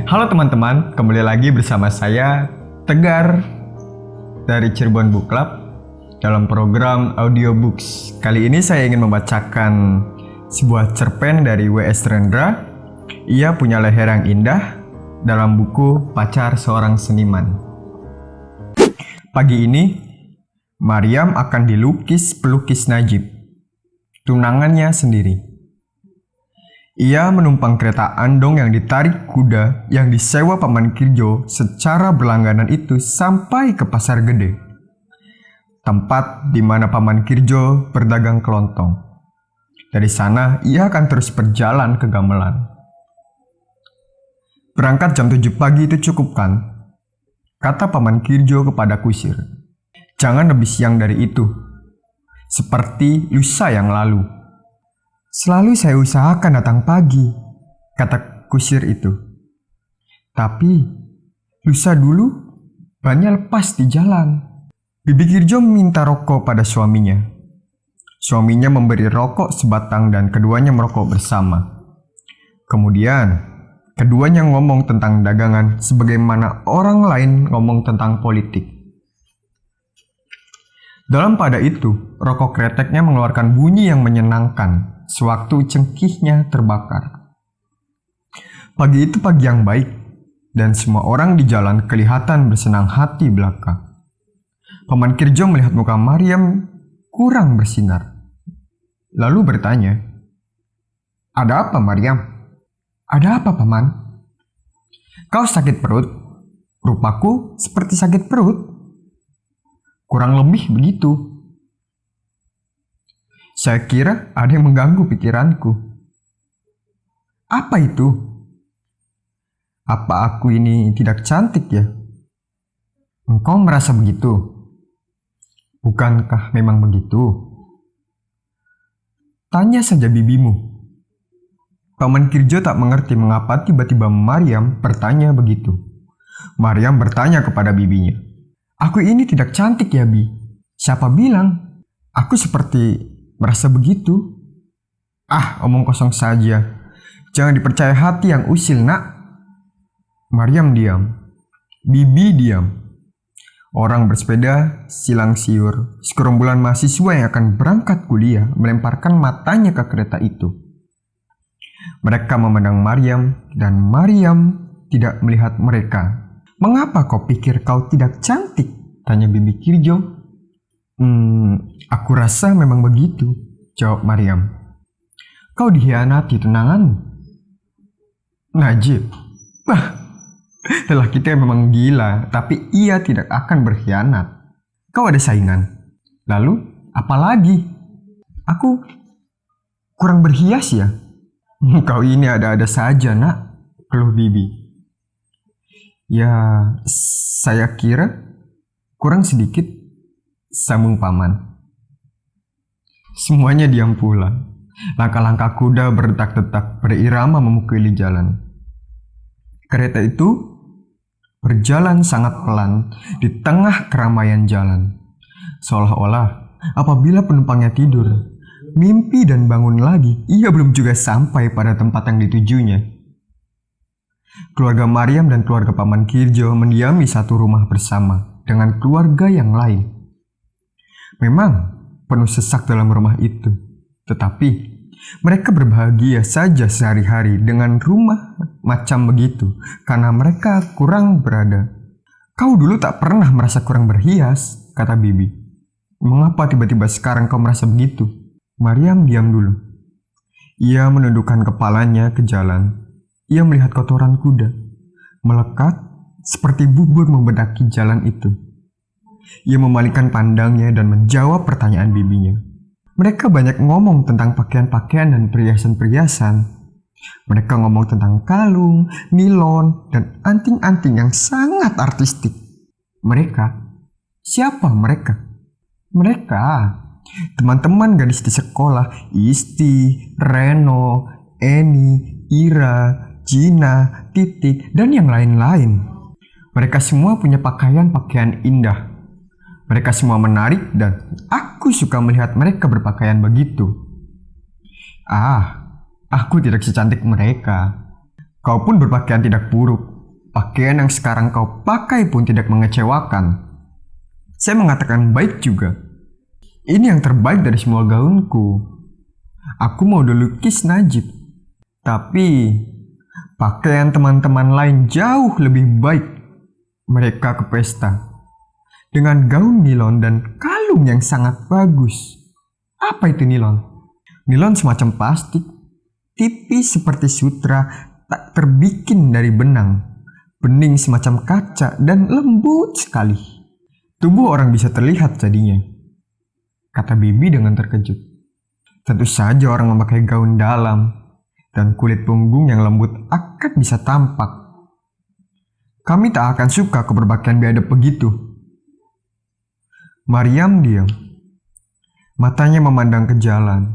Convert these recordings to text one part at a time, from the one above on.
Halo teman-teman, kembali lagi bersama saya Tegar dari Cirebon Book Club dalam program Audiobooks. Kali ini saya ingin membacakan sebuah cerpen dari W.S. Rendra. Ia punya leher yang indah dalam buku Pacar Seorang Seniman. Pagi ini, Maryam akan dilukis pelukis Najib, tunangannya sendiri. Ia menumpang kereta andong yang ditarik kuda yang disewa Paman Kirjo secara berlangganan itu sampai ke Pasar Gede, tempat di mana Paman Kirjo berdagang kelontong. Dari sana ia akan terus berjalan ke gamelan. Berangkat jam 7 pagi itu cukup kan? Kata Paman Kirjo kepada kusir. Jangan lebih siang dari itu, seperti lusa yang lalu. Selalu saya usahakan datang pagi, kata kusir itu. Tapi, lusa dulu bannya lepas di jalan. Bibi Kirjo meminta rokok pada suaminya. Suaminya memberi rokok sebatang dan keduanya merokok bersama. Kemudian, keduanya ngomong tentang dagangan sebagaimana orang lain ngomong tentang politik. Dalam pada itu, rokok kreteknya mengeluarkan bunyi yang menyenangkan sewaktu cengkihnya terbakar. Pagi itu pagi yang baik, dan semua orang di jalan kelihatan bersenang hati belaka. Paman Kirjo melihat muka Maryam kurang bersinar. Lalu bertanya, "Ada apa, Maryam?" "Ada apa, Paman?" "Kau sakit perut? Rupaku seperti sakit perut." "Kurang lebih begitu." "Saya kira ada yang mengganggu pikiranku." "Apa itu?" "Apa aku ini tidak cantik ya?" "Engkau merasa begitu? Bukankah memang begitu?" "Tanya saja bibimu." Paman Kirjo tak mengerti mengapa tiba-tiba Maryam bertanya begitu. Maryam bertanya kepada bibinya, "Aku ini tidak cantik ya, Bi? Siapa bilang? Aku seperti merasa begitu." "Ah, omong kosong saja. Jangan dipercaya hati yang usil, nak." Maryam diam. Bibi diam. Orang bersepeda silang siur. Segerombolan mahasiswa yang akan berangkat kuliah melemparkan matanya ke kereta itu. Mereka memandang Maryam dan Maryam tidak melihat mereka. "Mengapa kau pikir kau tidak cantik?" tanya Bibi Kirjo. Aku rasa memang begitu," jawab Maryam. "Kau dikhianati tunanganmu." "Najib, lelaki itu memang gila, tapi ia tidak akan berkhianat. Kau ada saingan. Lalu, apa lagi?" "Aku kurang berhias ya?" "Kau ini ada-ada saja, nak," keluh Bibi. "Ya, saya kira kurang sedikit," sambung Paman. Semuanya diam pula. Langkah-langkah kuda berdetak-detak berirama memukuli jalan. Kereta itu berjalan sangat pelan di tengah keramaian jalan. Seolah-olah apabila penumpangnya tidur, mimpi dan bangun lagi, ia belum juga sampai pada tempat yang ditujunya. Keluarga Maryam dan keluarga Paman Kirjo mendiami satu rumah bersama dengan keluarga yang lain. Memang penuh sesak dalam rumah itu, tetapi mereka berbahagia saja sehari-hari dengan rumah macam begitu karena mereka kurang berada. "Kau dulu tak pernah merasa kurang berhias," kata Bibi. "Mengapa tiba-tiba sekarang kau merasa begitu?" Maryam diam dulu. Ia menundukkan kepalanya ke jalan. Ia melihat kotoran kuda melekat seperti bubur membedaki jalan itu. Ia memalingkan pandangnya dan menjawab pertanyaan bibinya. Mereka banyak ngomong tentang pakaian-pakaian dan perhiasan-perhiasan. Mereka ngomong tentang kalung, nilon, dan anting-anting yang sangat artistik. Mereka? Siapa mereka? Mereka, teman-teman gadis di sekolah, Isti, Reno, Eni, Ira, Gina, Titik, dan yang lain-lain. Mereka semua punya pakaian-pakaian indah. Mereka semua menarik dan aku suka melihat mereka berpakaian begitu. Aku tidak secantik mereka. Kau pun berpakaian tidak buruk. Pakaian yang sekarang kau pakai pun tidak mengecewakan. Saya mengatakan baik juga. Ini yang terbaik dari semua gaunku. Aku mau dilukis Najib. Tapi pakaian teman-teman lain jauh lebih baik. Mereka ke pesta dengan gaun nilon dan kalung yang sangat bagus. Apa itu nilon? Nilon semacam plastik, tipis seperti sutra, tak terbikin dari benang, bening semacam kaca dan lembut sekali. Tubuh orang bisa terlihat jadinya, kata Bibi dengan terkejut. Tentu saja orang memakai gaun dalam dan kulit punggung yang lembut akan bisa tampak. Kami tak akan suka keberpakaian biadab begitu. Maryam diam. Matanya memandang ke jalan.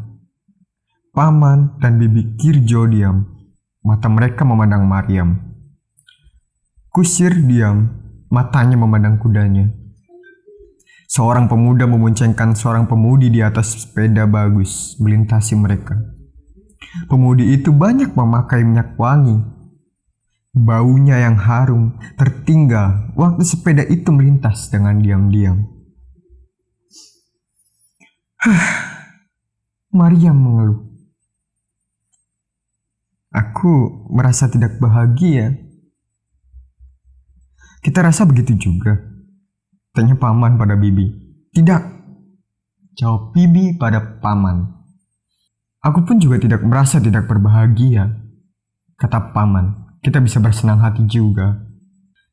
Paman dan Bibi Kirjo diam. Mata mereka memandang Maryam. Kusir diam. Matanya memandang kudanya. Seorang pemuda memoncengkan seorang pemudi di atas sepeda bagus melintasi mereka. Pemudi itu banyak memakai minyak wangi. Baunya yang harum tertinggal waktu sepeda itu melintas dengan diam-diam. Maryam mengeluh. Aku merasa tidak bahagia. Kita rasa begitu juga, tanya Paman pada Bibi. Tidak, jawab Bibi pada Paman. Aku pun juga tidak merasa tidak berbahagia, kata Paman. Kita bisa bersenang hati juga.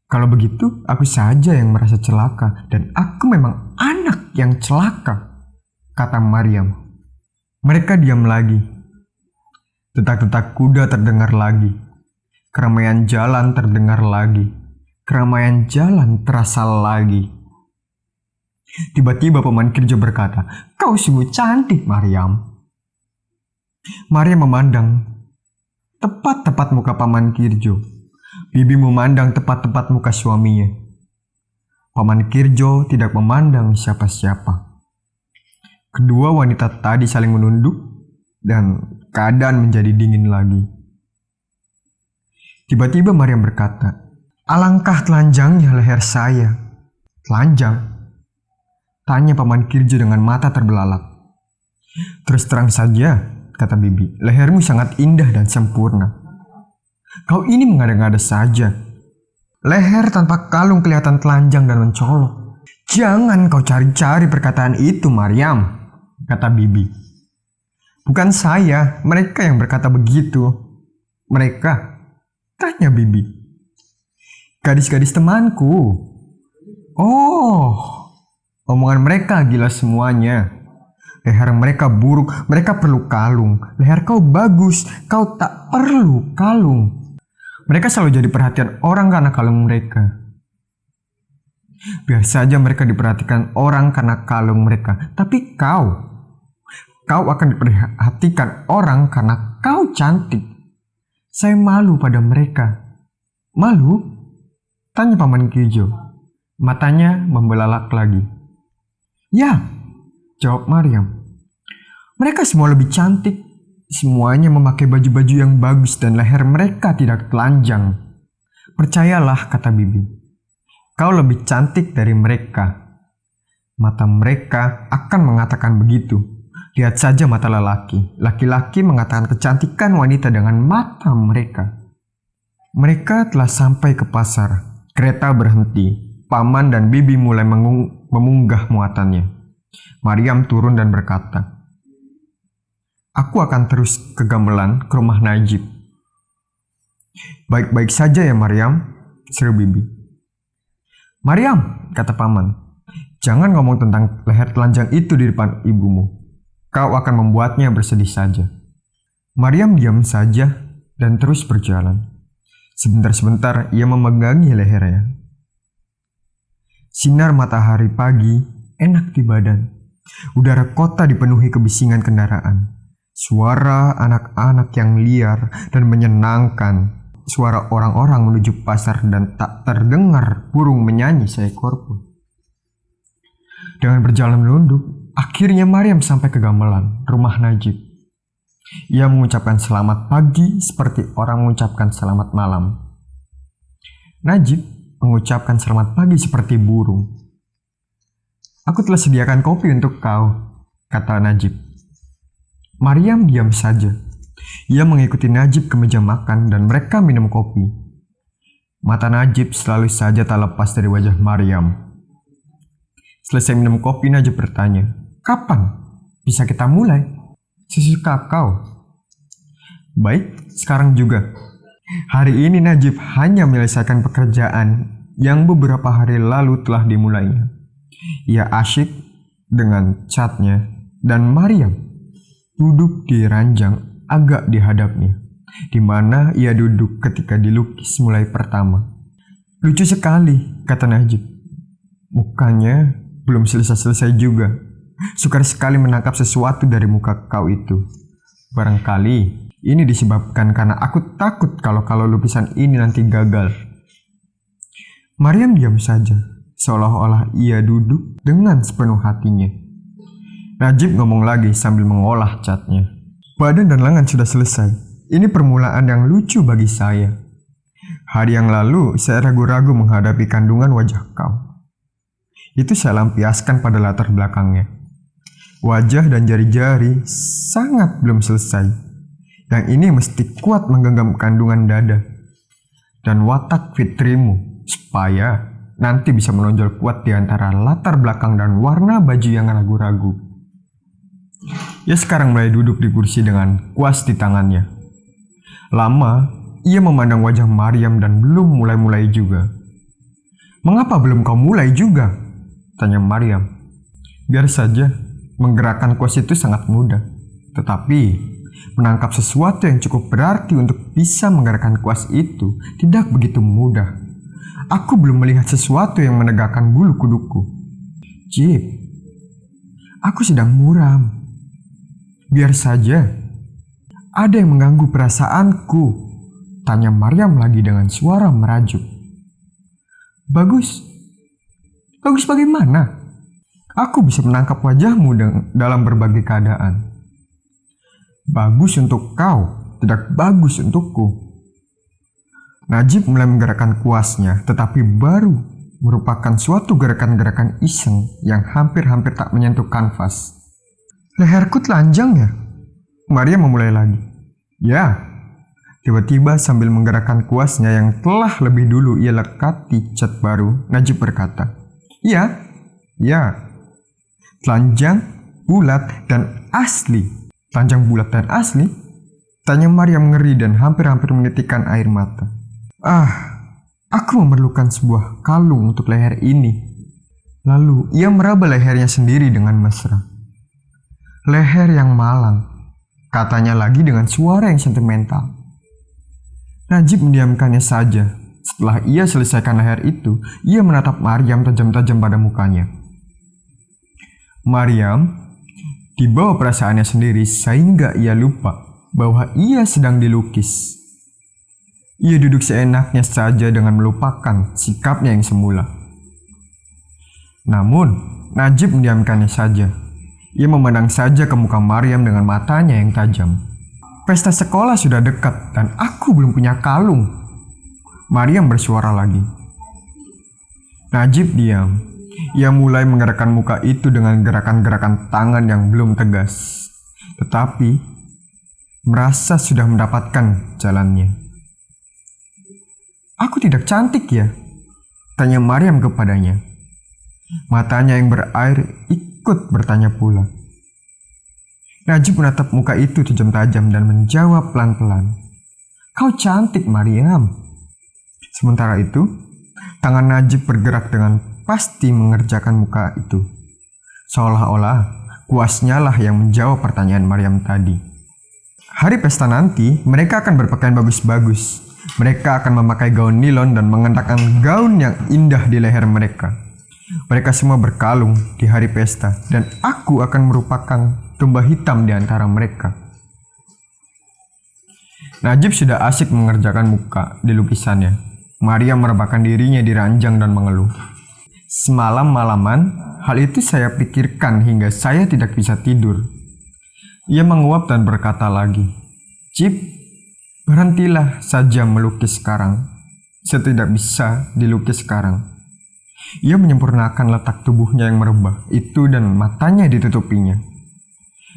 Kalau begitu, aku saja yang merasa celaka dan aku memang anak yang celaka, kata Maryam. Mereka diam lagi. Detak-detak kuda terdengar lagi. Keramaian jalan terdengar lagi. Keramaian jalan terasa lagi. Tiba-tiba Paman Kirjo berkata, "Kau sungguh cantik, Maryam." Maryam memandang tepat-tepat muka Paman Kirjo. Bibi memandang tepat-tepat muka suaminya. Paman Kirjo tidak memandang siapa-siapa. Kedua wanita tadi saling menunduk dan keadaan menjadi dingin lagi. Tiba-tiba Maryam berkata, "Alangkah telanjangnya leher saya." "Telanjang?" tanya Paman Kirjo dengan mata terbelalak. "Terus terang saja," kata Bibi, "lehermu sangat indah dan sempurna. Kau ini mengada-ngada saja. Leher tanpa kalung kelihatan telanjang dan mencolok." "Jangan kau cari-cari perkataan itu, Maryam," kata Bibi. "Bukan saya, mereka yang berkata begitu." "Mereka?" tanya Bibi. "Gadis-gadis temanku." "Oh, omongan mereka gila semuanya. Leher mereka buruk, mereka perlu kalung. Leher kau bagus, kau tak perlu kalung." Mereka selalu jadi perhatian orang karena kalung mereka. Biar saja mereka diperhatikan orang karena kalung mereka. Tapi kau akan diperhatikan orang karena kau cantik. Saya malu pada mereka." "Malu?" tanya Paman Kirjo. Matanya membelalak lagi. "Ya," jawab Maryam. "Mereka semua lebih cantik. Semuanya memakai baju-baju yang bagus dan leher mereka tidak telanjang. Percayalah," kata Bibi. "Kau lebih cantik dari mereka." Mata mereka akan mengatakan begitu. Lihat saja mata lelaki. Laki-laki mengatakan kecantikan wanita dengan mata mereka. Mereka telah sampai ke pasar. Kereta berhenti. Paman dan Bibi mulai memunggah muatannya. Maryam turun dan berkata, "Aku akan terus ke gamelan, ke rumah Najib." "Baik-baik saja ya Maryam," seru Bibi. "Maryam," kata Paman, "jangan ngomong tentang leher telanjang itu di depan ibumu. Kau akan membuatnya bersedih saja." Maryam diam saja dan terus berjalan. Sebentar-sebentar ia memegangi lehernya. Sinar matahari pagi enak di badan. Udara kota dipenuhi kebisingan kendaraan. Suara anak-anak yang liar dan menyenangkan. Suara orang-orang menuju pasar dan tak terdengar burung menyanyi seekor pun. Dengan berjalan menunduk, akhirnya Maryam sampai ke gamelan, rumah Najib. Ia mengucapkan selamat pagi seperti orang mengucapkan selamat malam. Najib mengucapkan selamat pagi seperti burung. "Aku telah sediakan kopi untuk kau," kata Najib. Maryam diam saja. Ia mengikuti Najib ke meja makan dan mereka minum kopi. Mata Najib selalu saja tak lepas dari wajah Maryam. Selesai minum kopi, Najib bertanya, "Kapan bisa kita mulai?" "Sesuka kau." "Baik, sekarang juga." Hari ini Najib hanya menyelesaikan pekerjaan yang beberapa hari lalu telah dimulainya. Ia asyik dengan catnya dan Maryam duduk di ranjang agak di hadapnya, di mana ia duduk ketika dilukis mulai pertama. "Lucu sekali," kata Najib. "Mukanya belum selesai-selesai juga. Sukar sekali menangkap sesuatu dari muka kau itu. Barangkali ini disebabkan karena aku takut kalau lukisan ini nanti gagal." Maryam diam saja, seolah-olah ia duduk dengan sepenuh hatinya. Najib ngomong lagi sambil mengolah catnya. "Badan dan lengan sudah selesai. Ini permulaan yang lucu bagi saya. Hari yang lalu saya ragu-ragu menghadapi kandungan wajah kau. Itu saya lampiaskan pada latar belakangnya. Wajah dan jari-jari sangat belum selesai. Yang ini mesti kuat menggenggam kandungan dada dan watak fitrimu supaya nanti bisa menonjol kuat di antara latar belakang dan warna baju yang ragu-ragu." Ia sekarang mulai duduk di kursi dengan kuas di tangannya. Lama ia memandang wajah Maryam dan belum mulai-mulai juga. "Mengapa belum kau mulai juga?" tanya Maryam. "Biar saja, menggerakkan kuas itu sangat mudah. Tetapi menangkap sesuatu yang cukup berarti untuk bisa menggerakkan kuas itu tidak begitu mudah. Aku belum melihat sesuatu yang menegakkan bulu kuduku." "Jip, aku sedang muram." "Biar saja. Ada yang mengganggu perasaanku," tanya Maryam lagi dengan suara merajuk. Bagus bagaimana? Aku bisa menangkap wajahmu dalam berbagai keadaan." "Bagus untuk kau, tidak bagus untukku." Najib mulai menggerakkan kuasnya, tetapi baru merupakan suatu gerakan-gerakan iseng yang hampir-hampir tak menyentuh kanvas. "Leherku telanjang ya?" Maryam memulai lagi. "Ya." Tiba-tiba sambil menggerakkan kuasnya yang telah lebih dulu ia lekati cat baru, Najib berkata, "Ya. Telanjang, bulat, dan asli." "Telanjang, bulat, dan asli?" tanya Maryam ngeri dan hampir-hampir menitikkan air mata. Aku memerlukan sebuah kalung untuk leher ini." Lalu ia meraba lehernya sendiri dengan mesra. "Leher yang malang," katanya lagi dengan suara yang sentimental. Najib mendiamkannya saja. Setelah ia selesaikan leher itu, ia menatap Maryam tajam-tajam pada mukanya. Maryam dibawa perasaannya sendiri sehingga ia lupa bahwa ia sedang dilukis. Ia duduk seenaknya saja dengan melupakan sikapnya yang semula. Namun, Najib mendiamkannya saja. Ia memandang saja ke muka Maryam dengan matanya yang tajam. "Pesta sekolah sudah dekat dan aku belum punya kalung." Maryam bersuara lagi. Najib diam. Ia mulai menggerakkan muka itu dengan gerakan-gerakan tangan yang belum tegas, tetapi merasa sudah mendapatkan jalannya. "Aku tidak cantik ya?" tanya Maryam kepadanya. Matanya yang berair ikut bertanya pula. Najib menatap muka itu tajam-tajam dan menjawab pelan-pelan, "Kau cantik, Maryam." Sementara itu, tangan Najib bergerak dengan pasti mengerjakan muka itu, seolah-olah kuasnya lah yang menjawab pertanyaan Maryam tadi. Hari pesta nanti, mereka akan berpakaian bagus-bagus. Mereka akan memakai gaun nilon dan mengenakan gaun yang indah di leher mereka. Mereka semua berkalung di hari pesta, dan aku akan merupakan domba hitam di antara mereka. Najib sudah asyik mengerjakan muka di lukisannya. Maryam merebahkan dirinya di ranjang dan mengeluh. "Semalam malaman, hal itu saya pikirkan hingga saya tidak bisa tidur." Ia menguap dan berkata lagi, "Jip, berhentilah saja melukis sekarang. tidak bisa dilukis sekarang. Ia menyempurnakan letak tubuhnya yang merebah itu dan matanya ditutupinya.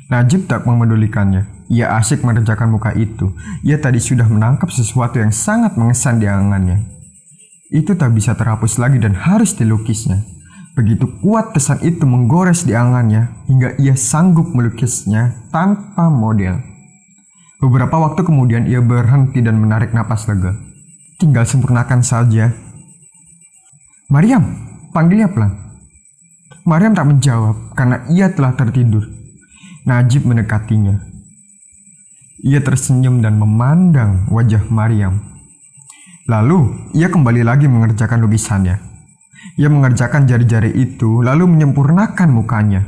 Najib tak memedulikannya. Ia asyik mengerjakan muka itu. Ia tadi sudah menangkap sesuatu yang sangat mengesan di angannya. Itu tak bisa terhapus lagi dan harus dilukisnya. Begitu kuat kesan itu menggores di angannya hingga ia sanggup melukisnya tanpa model. Beberapa waktu kemudian ia berhenti dan menarik napas lega. Tinggal sempurnakan saja. Maryam, panggilnya pelan. Maryam tak menjawab karena ia telah tertidur. Najib mendekatinya. Ia tersenyum dan memandang wajah Maryam. Lalu ia kembali lagi mengerjakan lukisannya. Ia mengerjakan jari-jari itu lalu menyempurnakan mukanya.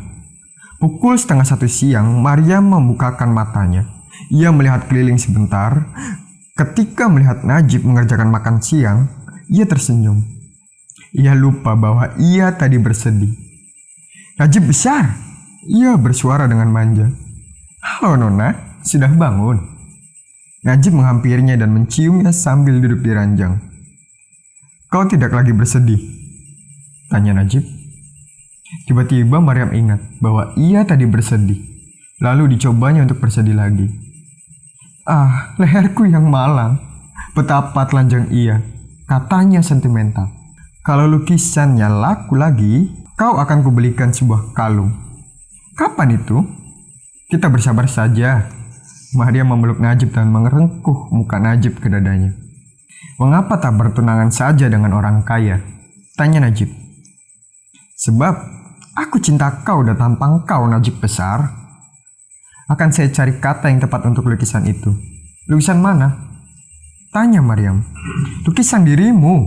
Pukul 12:30 siang, Maryam membukakan matanya. Ia melihat keliling sebentar. Ketika melihat Najib mengerjakan makan siang, ia tersenyum. Ia lupa bahwa ia tadi bersedih. Najib besar, ia bersuara dengan manja. Halo Nona, sudah bangun? Najib menghampirinya dan menciumnya sambil duduk di ranjang. Kau tidak lagi bersedih? Tanya Najib. Tiba-tiba Maryam ingat bahwa ia tadi bersedih. Lalu dicobanya untuk bersedih lagi. Ah, leherku yang malang. Betapa telanjang ia, katanya sentimental. Kalau lukisannya laku lagi, kau akan kubelikan sebuah kalung. Kapan itu? Kita bersabar saja. Maryam memeluk Najib dan mengerengkuh muka Najib ke dadanya. Mengapa tak bertunangan saja dengan orang kaya? Tanya Najib. Sebab aku cinta kau dan tampang kau, Najib besar. Akan saya cari kata yang tepat untuk lukisan itu. Lukisan mana? Tanya Maryam. Lukisan dirimu,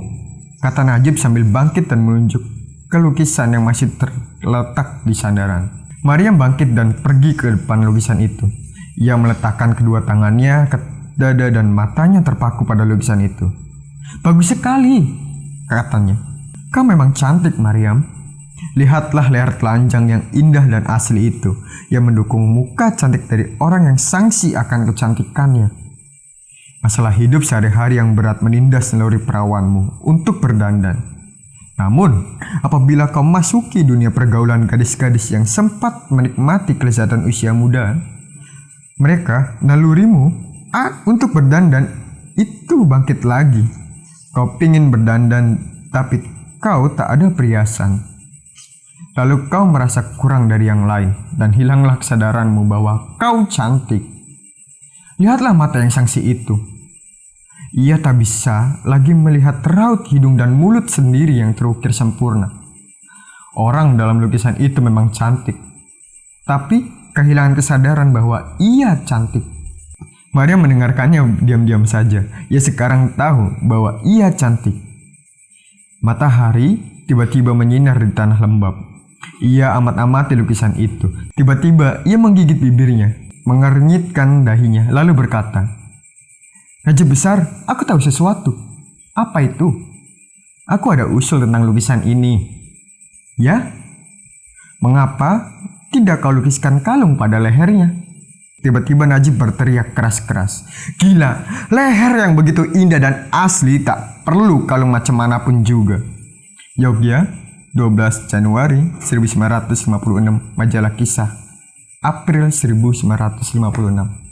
kata Najib sambil bangkit dan menunjuk ke lukisan yang masih terletak di sandaran. Maryam bangkit dan pergi ke depan lukisan itu. Ia meletakkan kedua tangannya ke dada dan matanya terpaku pada lukisan itu. Bagus sekali, katanya. Kau memang cantik, Maryam. Lihatlah leher telanjang yang indah dan asli itu, yang mendukung muka cantik dari orang yang sangsi akan kecantikannya. Masalah hidup sehari-hari yang berat menindas naluri perawanmu untuk berdandan. Namun, apabila kau masuki dunia pergaulan gadis-gadis yang sempat menikmati kelezatan usia muda, mereka, nalurimu, untuk berdandan itu bangkit lagi. Kau pingin berdandan, tapi kau tak ada perhiasan. Lalu kau merasa kurang dari yang lain, dan hilanglah kesadaranmu bahwa kau cantik. Lihatlah mata yang sangsi itu. Ia tak bisa lagi melihat raut hidung dan mulut sendiri yang terukir sempurna. Orang dalam lukisan itu memang cantik, tapi kehilangan kesadaran bahwa ia cantik. Maria mendengarkannya diam-diam saja. Ia sekarang tahu bahwa ia cantik. Matahari tiba-tiba menyinar di tanah lembab. Ia amat-amati lukisan itu. Tiba-tiba ia menggigit bibirnya, mengernyitkan dahinya, lalu berkata, Najib besar, aku tahu sesuatu. Apa itu? Aku ada usul tentang lukisan ini. Ya? Mengapa tidak kau lukiskan kalung pada lehernya? Tiba-tiba Najib berteriak keras-keras. Gila, leher yang begitu indah dan asli tak perlu kalung macam manapun juga. Yogyakarta, 12 Januari 1956, Majalah Kisah, April 1956.